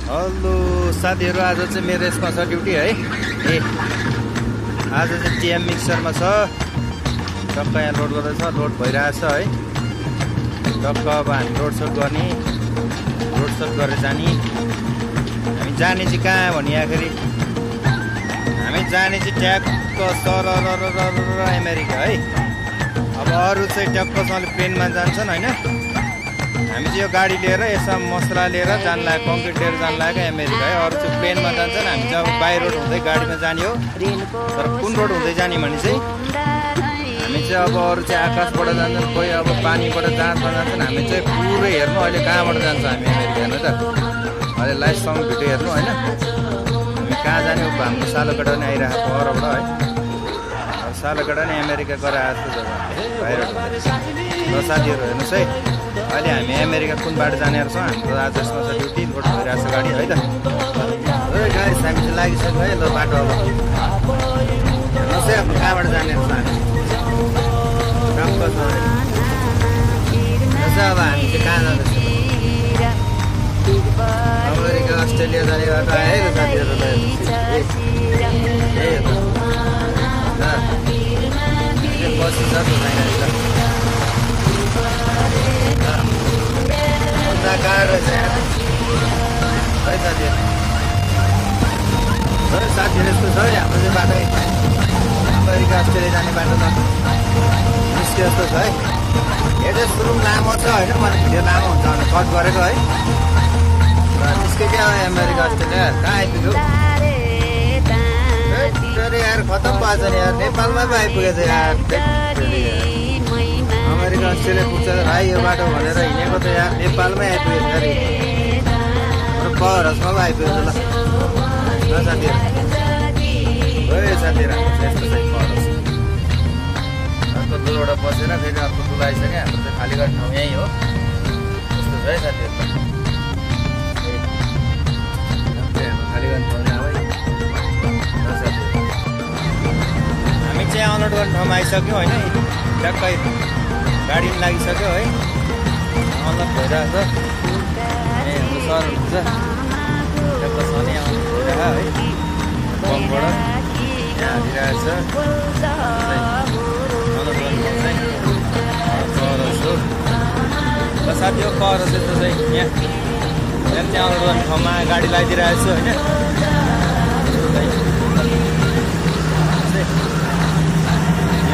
Hello साथीहरू, आज चाहिँ मेरो यसमा छ ड्युटी है। आज चाहिँ टिएम मिक्सरमा छ। टक्क यहाँ लोड गर्दैछ, लोड भइरहेछ है। टक्क अब हामी लोड सट गर्ने, लोड सट गरेर जाने। हामी जाने चाहिँ कहाँ भने आखिरी हामी जाने चाहिँ ट्याक्क सर अमेरिका है। अब अरू चाहिँ ट्याक्कसँगले प्लेनमा जान्छन् होइन। हामी चाहिँ यो गाडी लिएर यसमा मसला लिएर जान लाग्यो, कङ्क्रिट लिएर जान लाग्यो अमेरिका है। अरू चाहिँ प्लेनमा जान्छन्, हामी चाहिँ अब बाई रोड हुँदै गाडीमा जाने हो। तर कुन रोड हुँदै जाने भने चाहिँ हामी चाहिँ अब अरू चाहिँ आकाशबाट जान्छन्, कोही अब पानीबाट जान्छन्। हामी चाहिँ पुरै हेर्नु अहिले कहाँबाट जान्छ हामी अमेरिका हेर्नु त। अहिले लाइभसँग भिडियो हेर्नु होइन। हामी कहाँ जाने हो, हाम्रो सालोगढा नै आइरहेको परबाट है। सालोगढा नै अमेरिका गराएको छ बाहिर। ल साथीहरू हेर्नुहोस् है, अहिले हामी अमेरिका कुन बाटो जाने छौँ। हाम्रो आज यसमा छ ड्युटी, लोड भइरहेको छ गाडी है त। गाडी हामी चाहिँ लागिसक्यो है। ल बाटो अब हेर्नुहोस् है, अब कहाँबाट जाने छ हामी। राम्रो छ अब हामी चाहिँ कहाँ जाँदैछौँ, अमेरिका अस्ट्रेलिया जाने बाटो आयो है साथीहरू। बसी छ त गाह्रो रहेछ है साथीहरू। यस्तो छ है हाम्रो चाहिँ बाटो, अमेरिका अस्ट्रेलिया जाने बाटो त निस्क्यो जस्तो छ है। हेर्दै सुरु लामो छ होइन, मलाई भिडियो लामो हुन्छ भने कट गरेको है। निस्क्यो क्या अमेरिका अस्ट्रेलिया, कहाँ आइपुग्यो यार, खतम भएको छ नि यार। नेपालमा पो आइपुगेछ यार। अमेरिका अस्ट्रेलिया पुग्छ भाइ यो बाटो भनेर हिँडेको त यार, नेपालमै आइपुगेछ अरे। बहरसमा पो आइपुगेछ। ल साथीहरू साथीहरू यस्तो चाहिँ बहरस अर्को दुलबाट बसेर फेरि अर्को दुल आइसक्यो। हाम्रो चाहिँ खाली गर्ने ठाउँ यहीँ हो। यस्तो छ है साथीहरू, खाली गर्ने ठाउँ यहाँ है। हामी चाहिँ अनलोड गर्ने ठाउँमा आइसक्यौँ होइन। ट्याक्कै गाडी पनि लागिसक्यो है। अनलोड भइरहेको छ। ए हाम्रो सर हुन्छ ट्याक्क सनै अनलोड भइरहेको है। बमबाट यहाँ हालिरहेको छ अनलोड गर्नु चाहिँ करस हो। र साथी हो करस यस्तो चाहिँ यहाँ चाहिँ अनलोड गर्ने ठाउँमा गाडी लगाइदिइरहेको छु होइन।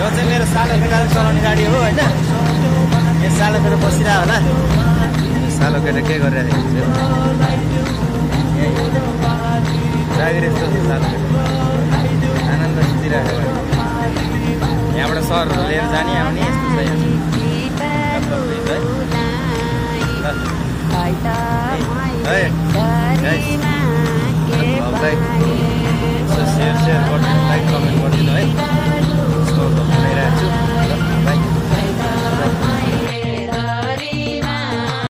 यो चाहिँ मेरो सालो केटाले चलाउने गाडी हो होइन। यो सालो केटा बसिरहेको होला। सालो केटा के गरिरहेको हुन्छ ड्राइभर यस्तो छ सालो केटा, आनन्द दिइरहेको। यहाँबाट सरहरू लिएर जाने आउने यस्तो छ यहाँ। सेयर गर्नु, लाइक कमेन्ट